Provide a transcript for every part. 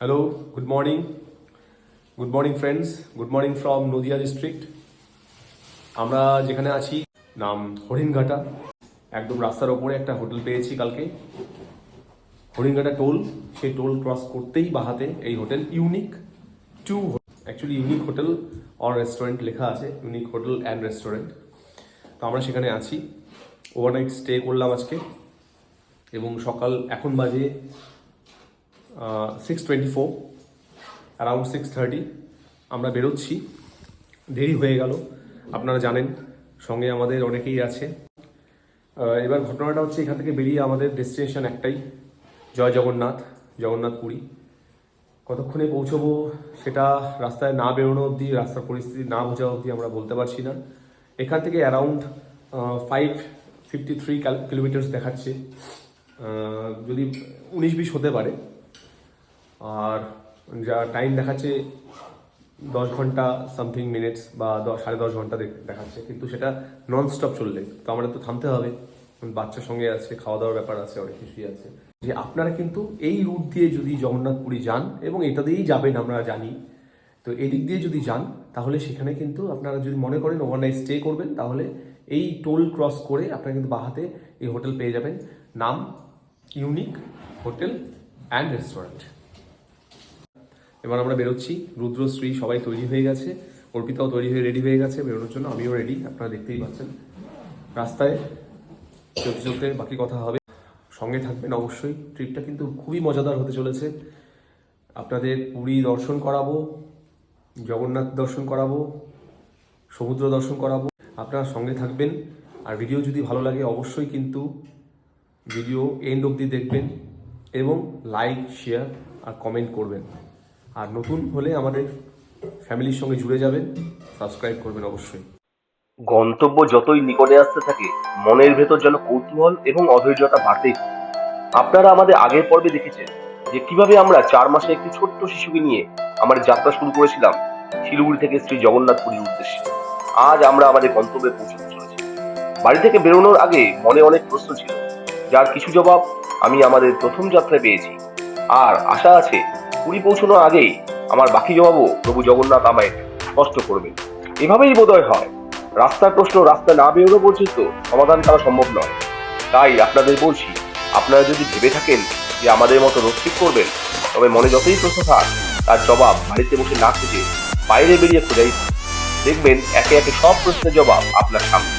Hello, good morning. Good morning friends, good morning from Nadia district. আমরা যেখানে আছি নাম হরিণঘাটা, একদম রাস্তার ওপরে একটা হোটেল পেয়েছি কালকে, হরিণঘাটা টোল। সেই টোল ক্রস করতেই বাহাতে এই hotel unique too, actually unique hotel or restaurant লেখা আছে, ইউনিক হোটেল অ্যান্ড রেস্টুরেন্ট। তো আমরা সেখানে আছি, ওভারনাইট স্টে করলাম আজকে, এবং সকাল এখন বাজে 6:24, অ্যারাউন্ড 6:30 আমরা বেরোচ্ছি। দেরি হয়ে গেল, আপনারা জানেন, সঙ্গে আমাদের অনেকেই আছে। এবার ঘটনাটা হচ্ছে, এখান থেকে বেরিয়ে আমাদের ডেস্টিনেশন একটাই, জয় জগন্নাথ, জগন্নাথপুরী। কতক্ষণে পৌঁছবো সেটা রাস্তায় না বেরোনো অবধি, রাস্তার পরিস্থিতি না বোঝা অবধি আমরা বলতে পারছি না। এখান থেকে অ্যারাউন্ড 553 কিলোমিটার্স দেখাচ্ছে, যদি 19-20 হতে পারে। আর যা টাইম দেখাচ্ছে 10 ঘন্টা সামথিং মিনিটস বা 10-10.5 ঘন্টা দেখাচ্ছে, কিন্তু সেটা নন স্টপ চললে তো আমাদের তো থামতে হবে, বাচ্চার সঙ্গে আছে, খাওয়া দাওয়ার ব্যাপার আছে, অনেক কিছুই আছে। যে আপনারা কিন্তু এই রুট দিয়ে যদি জগন্নাথপুরী যান, এবং এটা দিয়েই যাবেন আমরা জানি, তো এদিক দিয়ে যদি যান তাহলে সেখানে কিন্তু আপনারা যদি মনে করেন ওভারনাইট স্টে করবেন, তাহলে এই টোল ক্রস করে আপনারা কিন্তু বাহাতে এই হোটেল পেয়ে যাবেন, নাম ইউনিক হোটেল অ্যান্ড রেস্টুরেন্ট। এবার আমরা বেরোচ্ছি, রুদ্রশ্রী সবাই তৈরি হয়ে গেছে, অর্পিতাও তৈরি হয়ে রেডি হয়ে গেছে বেরোনোর জন্য, আমিও রেডি, আপনারা দেখতেই পাচ্ছেন। রাস্তায় চলতে চলতে বাকি কথা হবে, সঙ্গে থাকবেন অবশ্যই। ট্রিপটা কিন্তু খুবই মজাদার হতে চলেছে। আপনাদের পুরী দর্শন করাবো, জগন্নাথ দর্শন করাবো, সমুদ্র দর্শন করাবো, আপনারা সঙ্গে থাকবেন। আর ভিডিও যদি ভালো লাগে অবশ্যই কিন্তু ভিডিও এন্ড অবধি দেখবেন, এবং লাইক, শেয়ার আর কমেন্ট করবেন। আর নতুন হলে আমাদের ফ্যামিলির সঙ্গে জুড়ে যাবেন, সাবস্ক্রাইব করবেন অবশ্যই। গন্তব্য যতই নিকটে আসতে থাকে, মনের ভেতর যেন কৌতূহল এবং অধৈর্যতা বাড়তেই থাকে। আপনারা আমাদের আগের পর্বে দেখেছেন যে কিভাবে আমরা 4 মাসে একটি ছোট্ট শিশুকে নিয়ে আমার যাত্রা শুরু করেছিলাম শিলিগুড়ি থেকে শ্রী জগন্নাথপুরীর উদ্দেশ্যে। আজ আমরা আমাদের গন্তব্যে পৌঁছতে চলেছি। বাড়ি থেকে বেরোনোর আগে মনে অনেক প্রশ্ন ছিল, যার কিছু জবাব আমি আমাদের প্রথম যাত্রায় পেয়েছি, আর আশা আছে পুরী পৌঁছানোর আগেই আমার বাকি জবাবও প্রভু জগন্নাথ আমায় স্পষ্ট করবেন। এভাবেই বোধহয় হয়, রাস্তার প্রশ্ন রাস্তায় না বেরোনো পর্যন্ত সমাধান করা সম্ভব নয়। তাই আপনাদের বলছি, আপনারা যদি ভেবে থাকেন যে আমাদের মতো রোড ট্রিপ করবেন, তবে মনে যতই প্রশ্ন থাক, তার জবাব বাড়িতে বসে না খুঁজে বাইরে বেরিয়ে খোঁজাই ভালো। দেখবেন একে একে সব প্রশ্নের জবাব আপনার সামনে।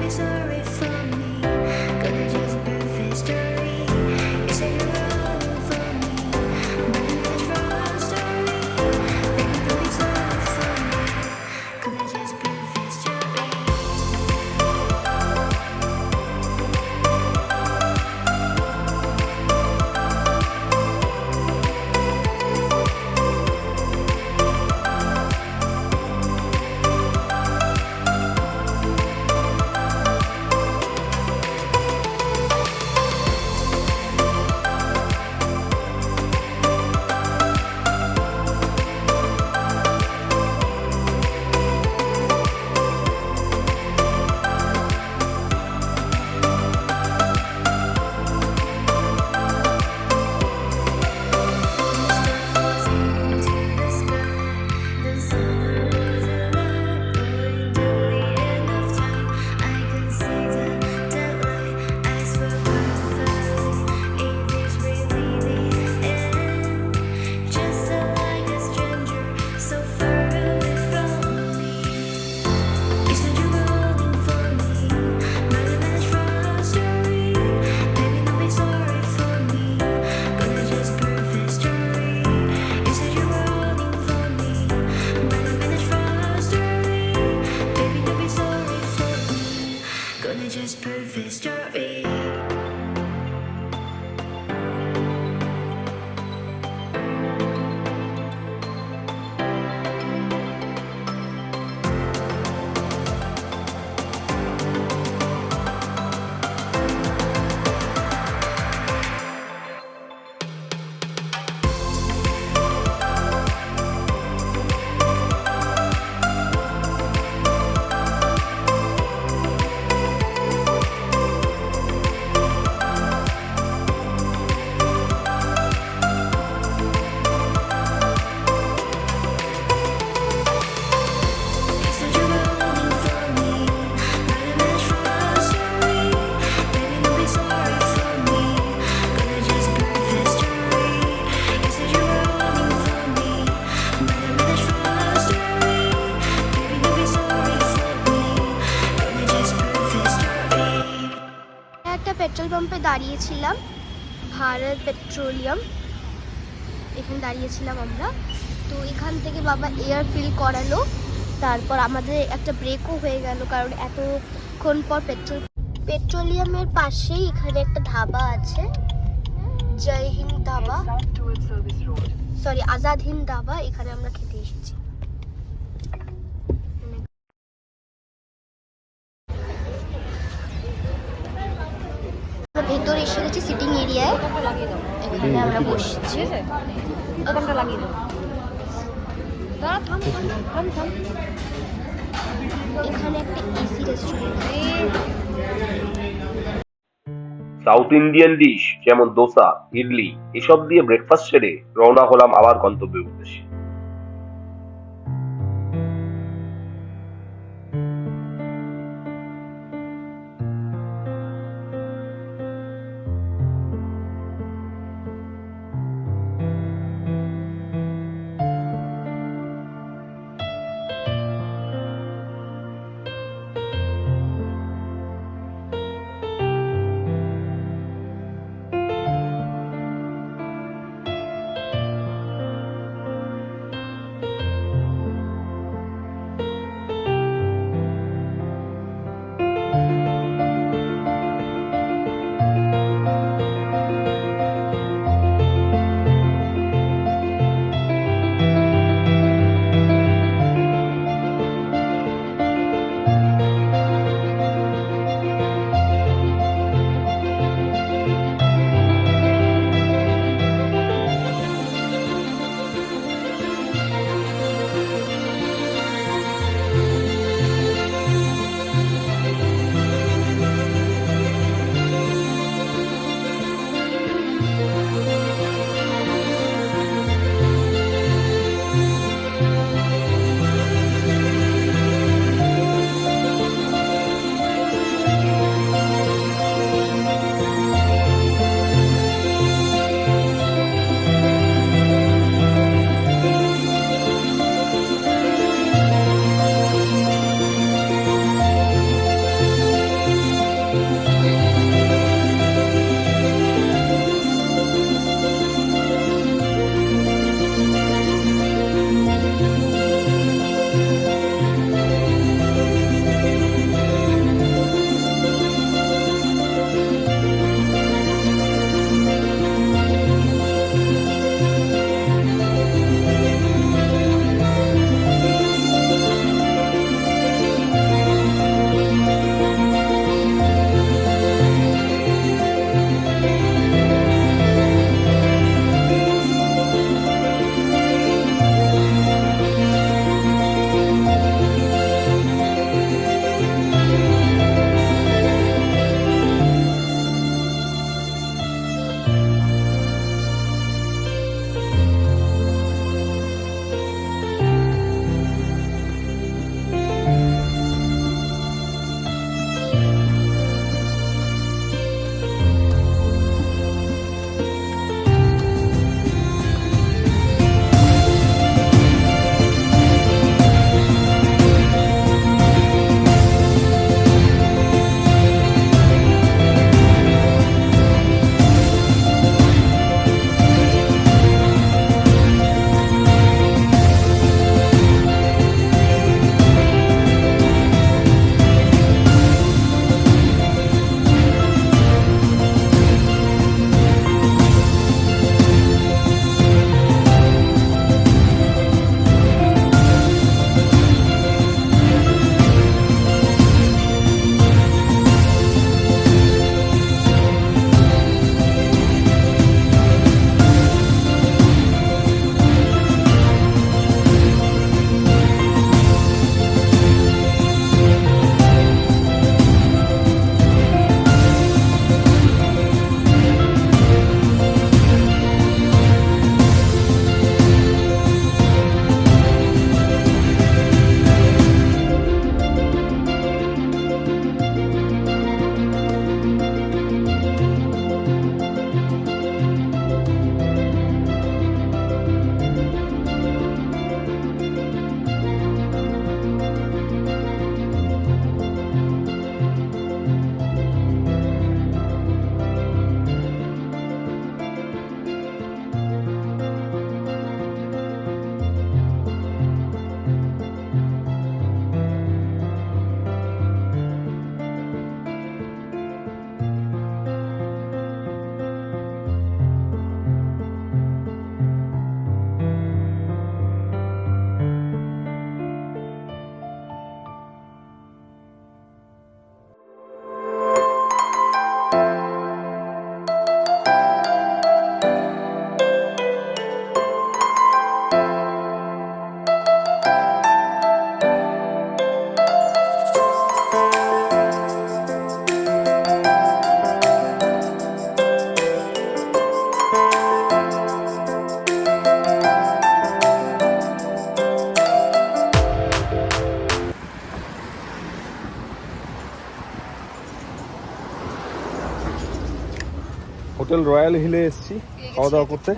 be sorry for me. Gonna just prove history. You say you're rolling for me, but I'm not from story. Baby, don't be sorry for me. Gonna just prove history. Gonna just prove history. একটা petrol পাম্পে দাঁড়িয়েছিলাম, Bharat petroleum. এখানে দাঁড়িয়েছিলাম আমরা। তো এখান থেকে বাবা এয়ার ফিল করালো, তারপর আমাদের একটা ব্রেকও হয়ে গেল, কারণ এতক্ষণ পর পেট্রোলিয়ামের পাশেই এখানে একটা ধাবা আছে, জয় হিন্দ ধাবা, সরি আজাদ হিন্দ ধাবা। এখানে আমরা খেতে এসেছি। ভেতরে এসে গেছি সিটিং এরিয়ায়, এখানে আমরা বসছি। এখানে একটা AC restaurant. South Indian dish যেমন দোসা, ইডলি এসব দিয়ে ব্রেকফাস্ট সেরে রওনা হলাম আবার গন্তব্যের উদ্দেশ্যে। হোটেল রয়্যাল হিলে এসেছি খাওয়া দাওয়া করতে।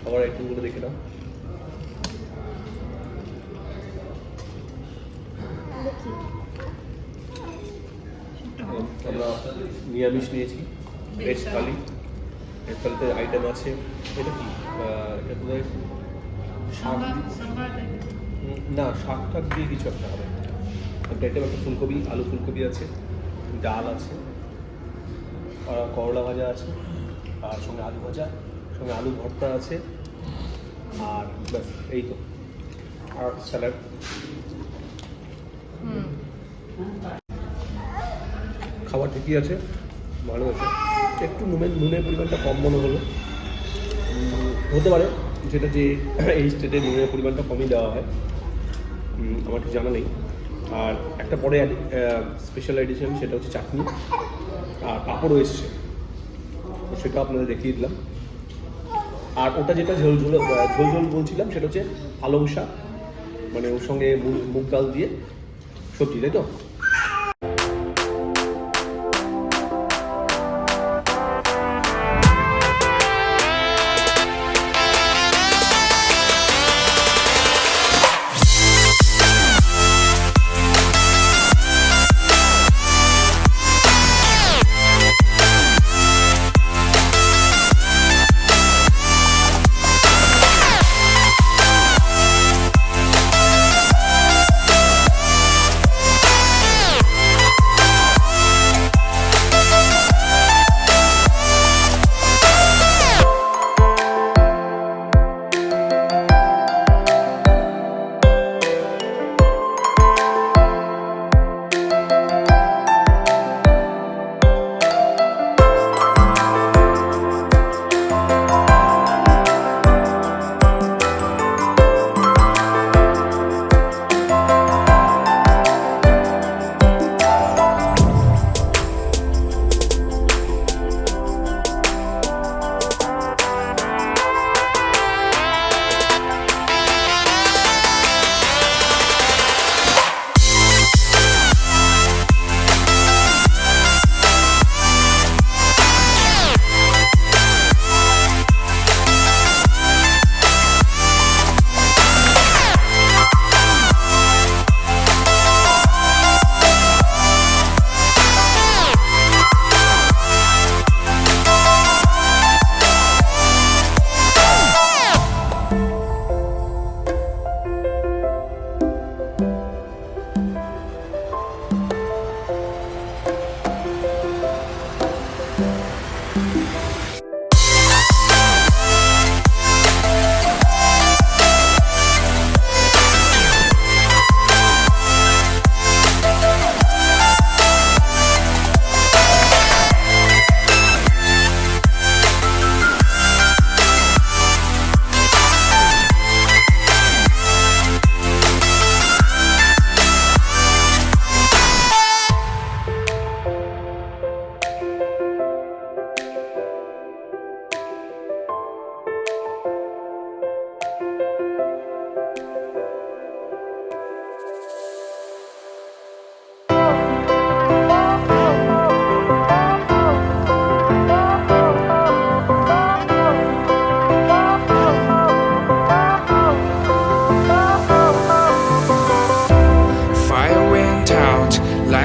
খাবার আইটেমগুলো দেখে নাও। আমরা নিরামিষ নিয়েছি, ভেজ থালি। ভেজ থালিতে আইটেম আছে, এটা কি এটা বোধহয় শাক, না শাক টাক দিয়ে কিছু একটা হবে। একটা আইটেম একটা ফুলকপি, আলু ফুলকপি আছে, ডাল আছে, আর করলা ভাজা আছে, আর সঙ্গে আলু ভাজা, সঙ্গে আলু ভর্তা আছে, আর ব্যাস এই তো, আর স্যালাড। খাবার ঠিকই আছে, ভালো আছে। একটু নুনের পরিমাণটা কম মনে হলো, হতে পারে যেটা যে এই স্টেটে নুনের পরিমাণটা কমই দেওয়া হয়, আমার ঠিক জানা নেই। আর একটা পরে স্পেশাল এডিশন, সেটা হচ্ছে চাটনি আর পাঁপড়ও এসছে, সেটা আপনাদের দেখিয়ে দিলাম। আর ওটা যেটা ঝোল ঝোল বলছিলাম, সেটা হচ্ছে পালং শাক, মানে ওর সঙ্গে মুগ ডাল দিয়ে সবজি, তাই তো?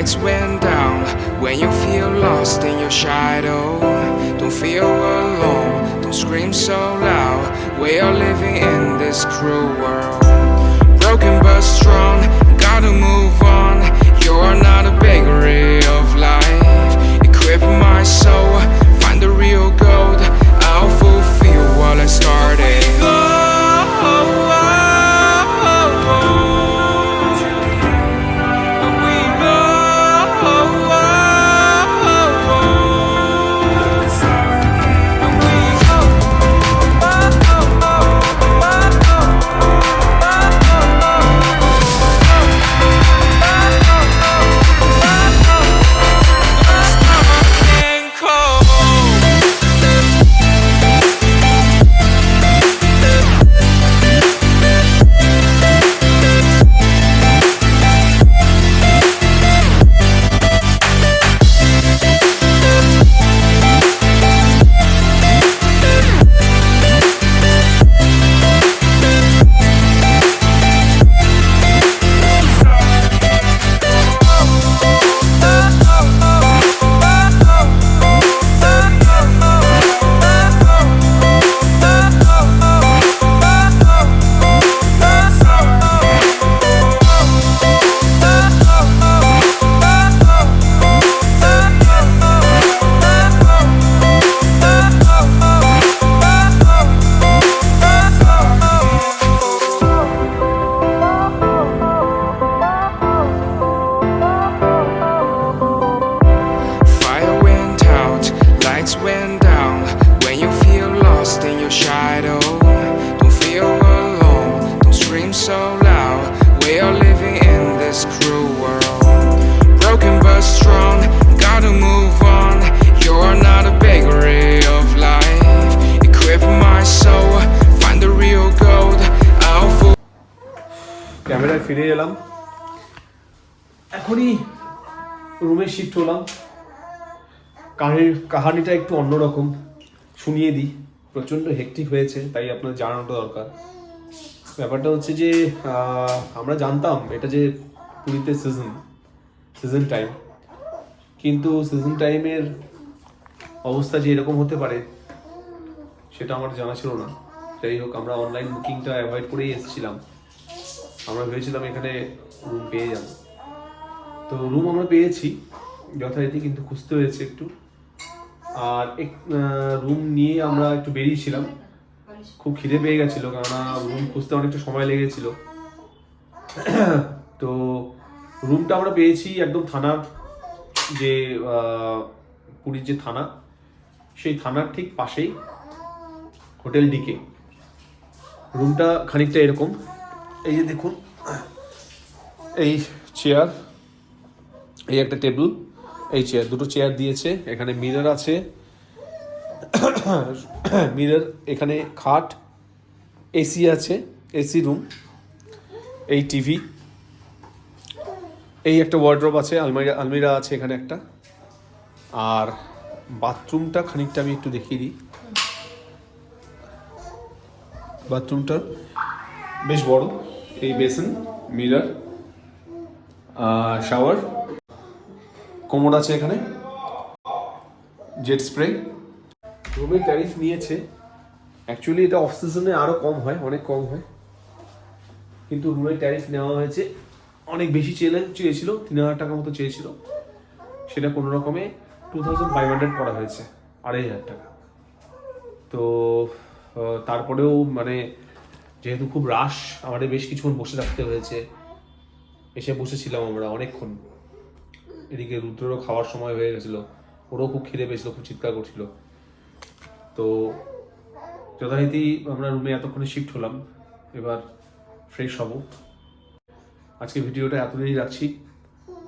lights went down. When you feel lost in your shadow, don't feel alone, don't scream so loud. We are living in this cruel world, broken but strong, gotta move on. You're not a bakery of life. Equip my soul, find the real gold. I'll fulfill what I started. জায়গায় ফিরে এলাম, এখনই রুমে shift হলাম। কাহিনীটা একটু অন্যরকম, শুনিয়ে দিই। প্রচণ্ড হেক্টিক হয়েছে, তাই আপনার জানানোটা দরকার। ব্যাপারটা হচ্ছে যে আমরা জানতাম এটা যে পুরীতে সিজন টাইম, কিন্তু সিজন টাইমের অবস্থা যে এরকম হতে পারে সেটা আমার জানা ছিল না। যাই হোক, আমরা অনলাইন বুকিংটা অ্যাভয়েড করেই এসেছিলাম। আমরা ভেবেছিলাম এখানে রুম পেয়ে যাব। তো রুম আমরা পেয়েছি যথারীতি, কিন্তু খুঁজতে হয়েছে একটু। আর রুম নিয়ে আমরা একটু বেরিয়েছিলাম, খুব খিদে পেয়ে গেছিলো, কেননা রুম খুঁজতে অনেকটা সময় লেগেছিল। তো রুমটা আমরা পেয়েছি একদম থানার যে পুরীর যে থানা, সেই থানার ঠিক পাশেই হোটেল ডিকে। রুমটা খানিকটা এরকম, এই যে দেখুন, এই চেয়ার, এই একটা টেবিল, এই চেয়ার, দুটো চেয়ার দিয়েছে। এখানে মিরর আছে, মিরর, এখানে খাট, এসি আছে, এসি রুম, এই টিভি, এই একটা ওয়ার্ড্রপ আছে, আলমিরা আছে এখানে একটা। আর বাথরুমটা খানিকটা আমি একটু দেখিয়ে দিই। বাথরুমটা বেশ বড়, এই বেসিন, মিরর, শাওয়ার, কোমোড আছে এখানে, জেট স্প্রে। রুমের ট্যারিফ নিয়েছে, অ্যাকচুয়ালি এটা অফ সিজনে আরও কম হয়, অনেক কম হয়, কিন্তু রুমের ট্যারিফ নেওয়া হয়েছে অনেক বেশি। চেয়েছিল 3,000 টাকা মতো চেয়েছিল, সেটা কোনো রকমে 2,500 করা হয়েছে, 2,500 টাকা। তো তারপরেও মানে যেহেতু খুব রাশ, আমাদের বেশ কিছুক্ষণ বসে থাকতে হয়েছে। এসে বসেছিলাম আমরা অনেকক্ষণ। এদিকে রুদ্রেরও খাওয়ার সময় হয়ে গেছিলো, ওরও খুব খিদে পেয়েছিল, খুব চিৎকার করছিল। তো যথারীতি আমরা রুমে এতক্ষণে শিফট হলাম, এবার ফ্রেশ হব। আজকে ভিডিওটা এতদিনই রাখছি,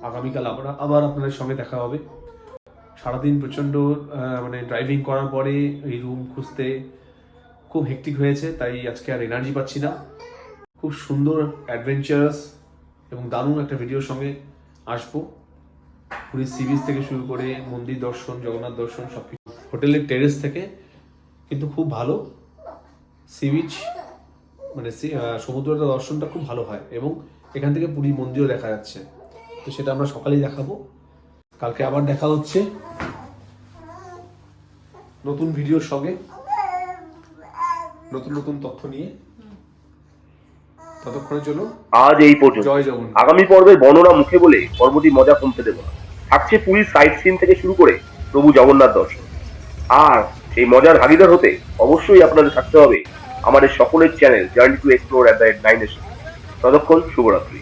আগামীকাল আবার আপনাদের সঙ্গে দেখা হবে। সারাদিন প্রচণ্ড মানে ড্রাইভিং করার পরে এই রুম খুঁজতে খুব হেক্টিক হয়েছে, তাই আজকে আর এনার্জি পাচ্ছি না। খুব সুন্দর অ্যাডভেঞ্চারাস এবং দারুণ একটা ভিডিওর সঙ্গে আসবো। পুরীর সি বিচ থেকে শুরু করে মন্দির দর্শন, জগন্নাথ দর্শন, সব কিছু। হোটেলের টেরেস থেকে কিন্তু খুব ভালো সি বিচ, মানে সমুদ্রটা দর্শনটা খুব ভালো হয়, এবং এখান থেকে পুরী মন্দিরও দেখা যাচ্ছে। তো সেটা আমরা সকালেই দেখাবো। কালকে আবার দেখা হচ্ছে নতুন ভিডিওর সঙ্গে, নতুন নতুন তথ্য নিয়ে। ততক্ষণের জন্য আজ এই পর্যন্ত। জয় জগন্নাথ। আগামী পর্বের বর্ণনা মুখে বলে পর্বটি মজা কমতে দেব না। থাকছে পুরীর সাইট সিন থেকে শুরু করে প্রভু জগন্নাথ দর্শন। আর সেই মজার ভাগিদার হতে অবশ্যই আপনাদের থাকতে হবে আমাদের সকলের চ্যানেল জার্নি টু এক্সপ্লোর @9 এর সাথে। ততক্ষণ শুভরাত্রি।